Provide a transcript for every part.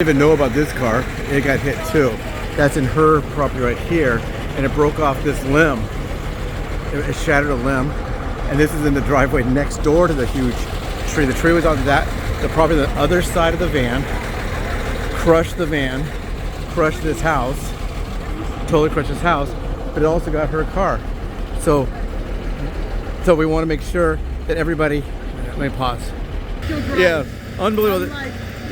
Even know about this car. It got hit too. That's in her property right here, and it broke off this limb. It shattered a limb, and this is in the driveway next door to the huge tree. The tree was on the property on the other side of the van. Crushed the van, crushed this house, totally crushed this house, but it also got her car. So we want to make sure that everybody. Let me pause. Yeah, unbelievable.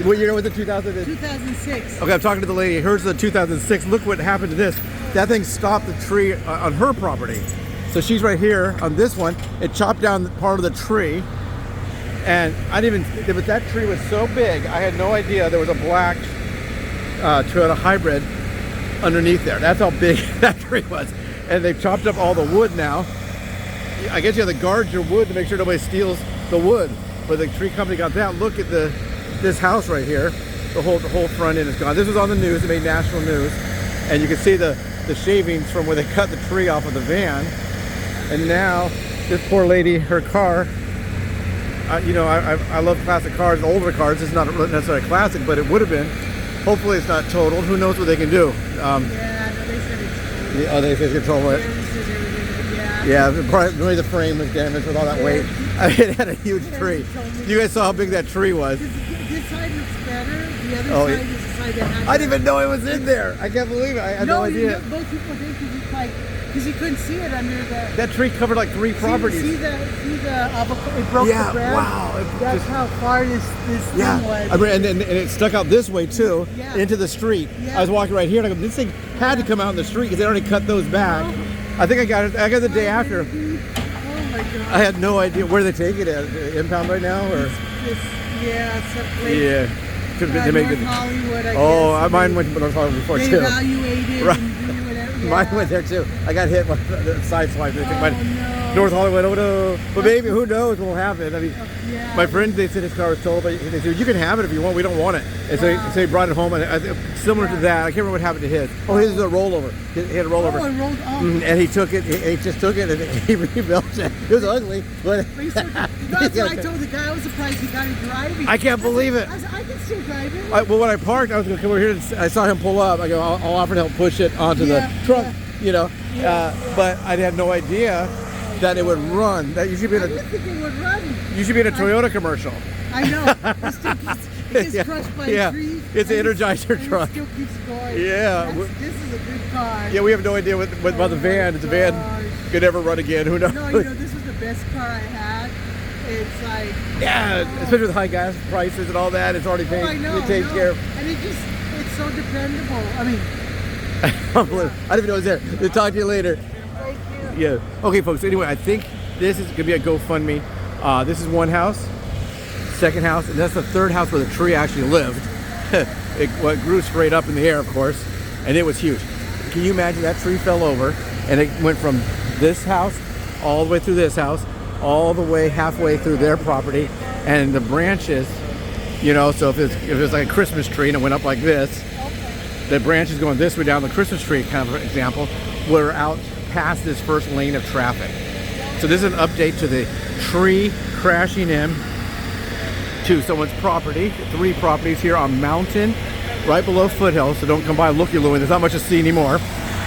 What year was it? 2006. Okay, I'm talking to the lady. Hers is the 2006. Look what happened to this. That thing stopped the tree on her property. So she's right here on this one. It chopped down part of the tree. And I didn't even, but that tree was so big, I had no idea there was a black Toyota hybrid underneath there. That's how big that tree was. And they've chopped up all the wood now. I guess you have to guard your wood to make sure nobody steals the wood. But the tree company got that. Look at this house right here. The whole front end is gone. This was on the news. It made national news. And you can see the shavings from where they cut the tree off of the van. And now this poor lady, her car, you know, I love classic cars, older cars. It's not necessarily a classic, but it would have been. Hopefully it's not totaled. Who knows what they can do? Yeah, no, they said it's totaled. Oh, they said it's totaled. Yeah, probably the frame was damaged with all that weight. I mean, it had a huge tree. You guys saw how big that tree was. This side looks better. The other side is the side that had. I didn't even know it was in there. I can't believe it. I had no idea. Most people did because you couldn't see it under the. That tree covered like 3 properties. See the avocado? It broke the ground. Wow. That's how far this thing was. I mean, and it stuck out this way too, into the street. Yeah. I was walking right here, and I go, this thing had to come out in the street because they already cut those back. I think I got it the day after. Oh my God. I had no idea where they take it at. Impound right now, or? Yeah. Could be, they make North Hollywood, I guess. Mine went to North Hollywood before they too. Evaluated Right. and do whatever. Yeah. Mine went there too. I got hit by the side swipe. No. North Hollywood, oh no. But maybe, who knows what will happen. I mean, my friends, they said his car was totaled, but they said, you can have it if you want, we don't want it. And so he brought it home, and similar to that, I can't remember what happened to his. Oh, his is a rollover. He had a rollover. Oh, it rolled off. And he took it, he just took it, and he rebuilt it. It was ugly, but... That's what I told the guy. I was surprised he got it driving. I can't believe it. I said, I can still drive it. Well, when I parked, I was going to come over here, and I saw him pull up. I go, I'll offer to help push it onto the trunk, you know. But I had no idea that it would run. That you should be in I didn't think it would run. You should be in a Toyota commercial. I know. It gets crushed by a tree. It's an Energizer truck. It still keeps going. Yeah. This is a good car. Yeah, we have no idea about the van. The van could never run again. Who knows? No, you know, this was the best car I had. It's like... Yeah, especially with high gas prices and all that. It's already taken care of. And it's so dependable. I mean... I didn't even know it was there. We'll talk to you later. Thank you. Yeah. Okay, folks. Anyway, I think this is gonna be a GoFundMe. This is one house, second house, and that's the third house where the tree actually lived. It grew straight up in the air, of course, and it was huge. Can you imagine that tree fell over, and it went from this house all the way through this house, all the way halfway through their property, and the branches, you know. So if it's like a Christmas tree and it went up like this, the branches going this way down the Christmas tree, kind of an example, were out past this first lane of traffic. So this is an update to the tree crashing in to someone's property. 3 properties here on Mountain, right below Foothills. So don't come by looky-looing. There's not much to see anymore.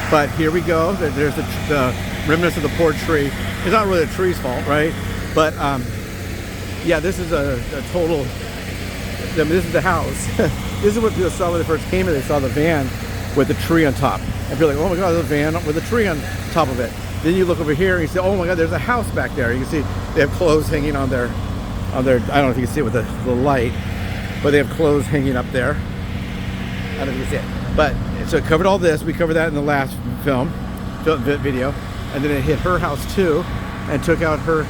But here we go. There's the remnants of the poor tree. It's not really the tree's fault, right? But yeah, this is a total. I mean, this is the house. This is what people saw when they first came in. They saw the van with the tree on top. And people are like, oh my God, there's a van with a tree on top of it. Then you look over here and you say, oh my God, there's a house back there. You can see they have clothes hanging on their, I don't know if you can see it with the light, but they have clothes hanging up there. I don't know if you can see it. But, so it covered all this. We covered that in the last video. And then it hit her house too and took out her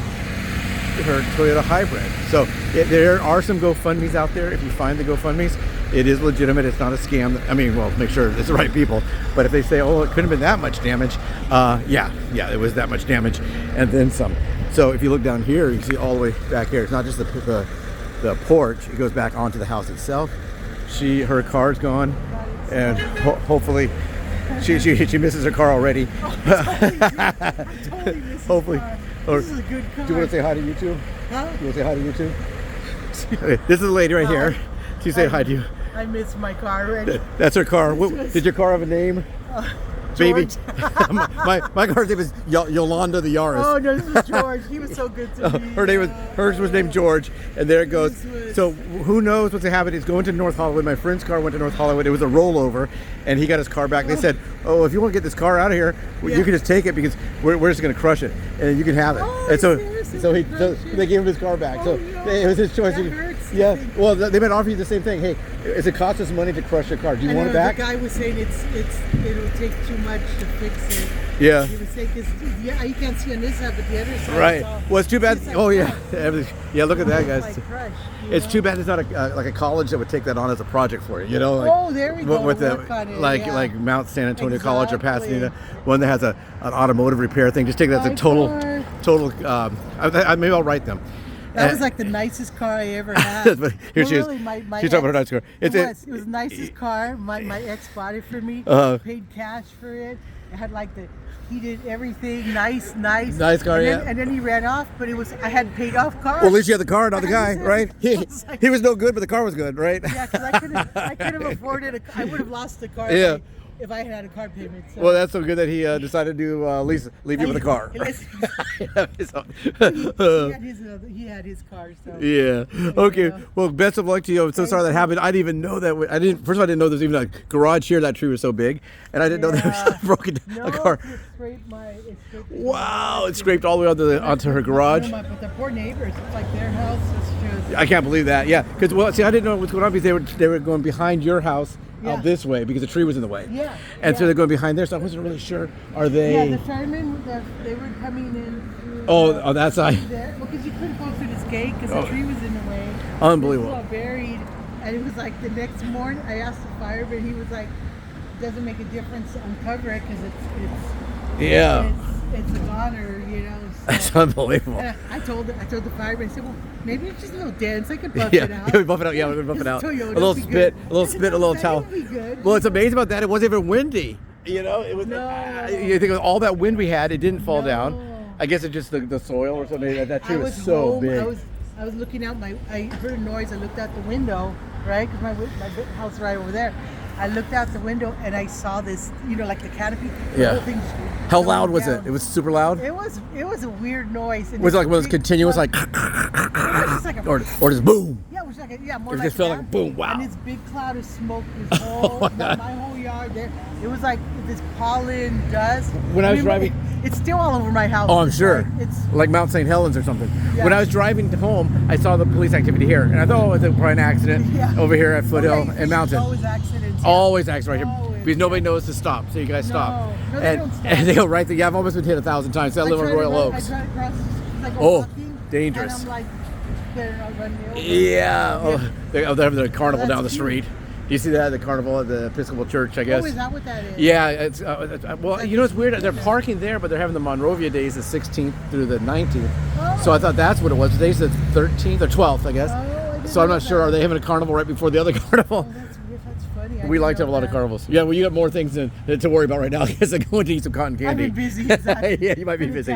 Toyota hybrid. So there are some GoFundMes out there. If you find the GoFundMes, it is legitimate. It's not a scam. I mean, well, make sure it's the right people. But if they say, oh, it couldn't have been that much damage, yeah, it was that much damage and then some. So if you look down here, you can see all the way back here. It's not just the porch. It goes back onto the house itself. Her car's gone, and hopefully she misses her car already. I totally miss Hopefully. This is a good car. Do you want to say hi to YouTube? Huh? You want to say hi to YouTube? This is the lady right here. She said hi to you. I miss my car already. That's her car. Did your car have a name? Baby. my car's name is Yolanda the Yaris. Oh no, this was George. He was so good to me. Hers was named George, and there it goes. So who knows what's happening? It's going to North Hollywood. My friend's car went to North Hollywood. It was a rollover, and he got his car back. They said, "Oh, if you want to get this car out of here, you can just take it because we're just going to crush it, and you can have it." Oh, and so seriously? they gave him his car back. So it was his choice. That hurts. Yeah. Well, they might offer you the same thing. Hey, does it cost us money to crush your car? Do you want it back? The guy was saying it'll take too much to fix it. Yeah. He was saying, you can't see on this side, but the other side. Right. Well, it's too bad. Like, oh yeah. Yeah. Look at that, guys. Like crushed, it's too bad it's not like a college that would take that on as a project for you. You know. Like, oh, there we go. With like Mount San Antonio College or Pasadena, one that has an automotive repair thing. Just take that as a total. Maybe I'll write them. That was like the nicest car I ever had. But here she is. Really, She's talking about her nice car. It was the nicest car. My ex bought it for me. Paid cash for it. It had like he did everything nice. Nice car, And then he ran off, but I had paid off car. Well, at least you had the car, not the guy, right? He was no good, but the car was good, right? Yeah, because I could have afforded I would have lost the car. Yeah. If I had a car payment. So. Well, that's so good that he decided to leave you with a car. He had his car. So. Yeah. Okay. Well, best of luck to you. I'm so sorry that happened. I didn't even know that. First of all, I didn't know there's even a garage here. That tree was so big, and I didn't know there was a broken a car. Wow! It scraped all the way onto her garage. But the poor neighbors. It's like their house is just. I can't believe that. Yeah. Because I didn't know what's going on because they were going behind your house. Out this way because the tree was in the way. Yeah. And so they're going behind there, so I wasn't really sure. Are they? Yeah, the firemen, they were coming in. On that side. There, because you couldn't go through this gate because the tree was in the way. Unbelievable. It was all buried, and it was like the next morning. I asked the fireman, he was like, "It doesn't make a difference to uncover it because it's a goner, you know." So. That's unbelievable. I told the fireman, I said, "Well, maybe it's just a little dents. I could buff it out." Yeah, we buff it out. Yeah, we buff it out. Toyota, a little spit, a little towel. Good. Well, it's amazing about that. It wasn't even windy. You know, it was. No. You think of all that wind we had, it didn't fall down. I guess it's just the soil or something. That tree was so home, big. I was looking out. I heard a noise. I looked out the window, right? Because my house is right over there. I looked out the window and I saw this, like the canopy. The whole thing How loud was down. it? It was super loud? It was a weird noise. Was it like one of those continuous like or just boom? Yeah, it was like more it like just felt like boom, wow. And this big cloud of smoke was my whole yard there. It was like this pollen dust. When I was driving, it's still all over my house. Oh, I'm sure. It's like Mount St. Helens or something. Yeah. When I was driving home, I saw the police activity here, and I thought, it's probably an accident over here at Foothill and Mountain. Always accidents. Always accidents right here because nobody knows to stop. So you guys stop. No, they don't stop. And they go right there. Yeah, I've almost been hit 1,000 times. I live on Royal Oaks. I tried to cross, like walking, dangerous. And I'm like, better not run me over. Yeah. They're having the carnival down the street. Do you see that? The carnival at the Episcopal Church, I guess. Oh, is that what that is? Yeah. It's well, you know, it's weird. They're parking there, but they're having the Monrovia days the 16th through the 19th. Oh. So I thought that's what it was. Today's the 13th or 12th, I guess. Oh, so I'm not sure. Are they having a carnival right before the other carnival? Oh, that's funny. We like to have a lot of carnivals. Yeah, well, you got more things to worry about right now because I'm going to eat some cotton candy. I've been busy. Yeah, you might be busy.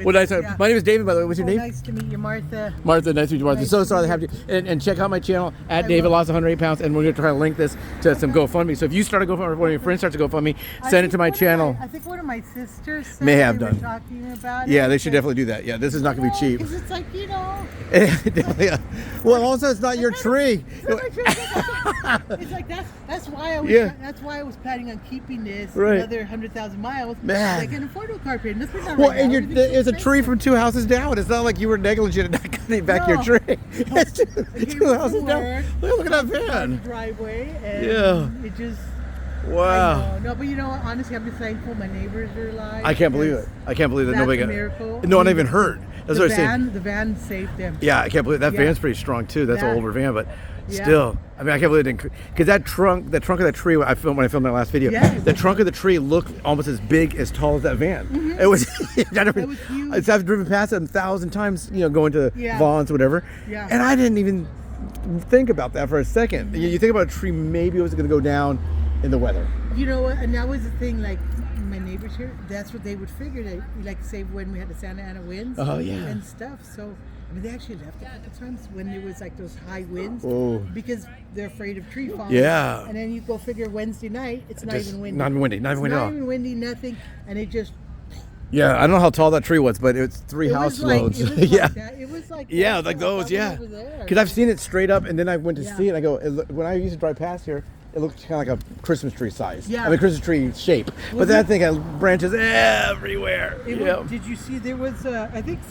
Well, nice. Yeah. My name is David, by the way. What's your name? Nice to meet you, Martha. Martha, nice to meet you, Martha. So sorry to have you. And check out my channel at David Lost 108 Pounds, and we're going to try to link this to some GoFundMe. So if you start a GoFundMe or one of your friends starts a GoFundMe, send it to my channel. I think one of my sisters may have done. Talking about yeah, they should definitely do that. Yeah, this is not going to be cheap. Because it's like, yeah. Well, also it's not your tree. It's like that's why I was. Yeah. That's why I was planning on keeping this another 100,000 miles. Man, I can afford a car payment. Well, and it's a tree from 2 houses down. It's not like you were negligent in not cutting back your tree. It's two houses down. Look at that van. Driveway. And it just. Wow. No, but honestly, I'm just thankful my neighbors are alive. I can't believe it. I can't believe that nobody got. Miracle. No one even hurt. That's what I'm saying. The van saved them. Yeah, I can't believe that van's pretty strong too. That's an older van, but still, I mean, I can't believe it didn't. Because the trunk of that tree, when I filmed that last video, the trunk of the tree looked almost as big, as tall as that van. Mm-hmm. It was. It was huge. I've driven past it 1,000 times, going to Vaughn's, or whatever. Yeah. And I didn't even think about that for a second. You think about a tree, maybe it was going to go down in the weather. You know what? And that was the thing, like my neighbors here, that's what they would figure. They like say when we had the Santa Ana winds and stuff. So I mean, they actually left a couple times when there was like those high winds Oh. because they're afraid of tree falling. Yeah. And then you go figure Wednesday night, it's not Just even windy. not even windy, not even windy at Not all. even windy, nothing, and it just. Yeah, I don't know how tall that tree was, but it's three It house was like, loads. it was Yeah. like that. It was like Yeah, that, like up those, yeah. over there. Because I've seen it straight up, and then I went to Yeah. see it, and I go, when I used to drive past here, it looked kind of like a Christmas tree size. Yeah. I mean, Christmas tree shape. Well, But that thing has branches everywhere. It Yeah. was, did you see there was I think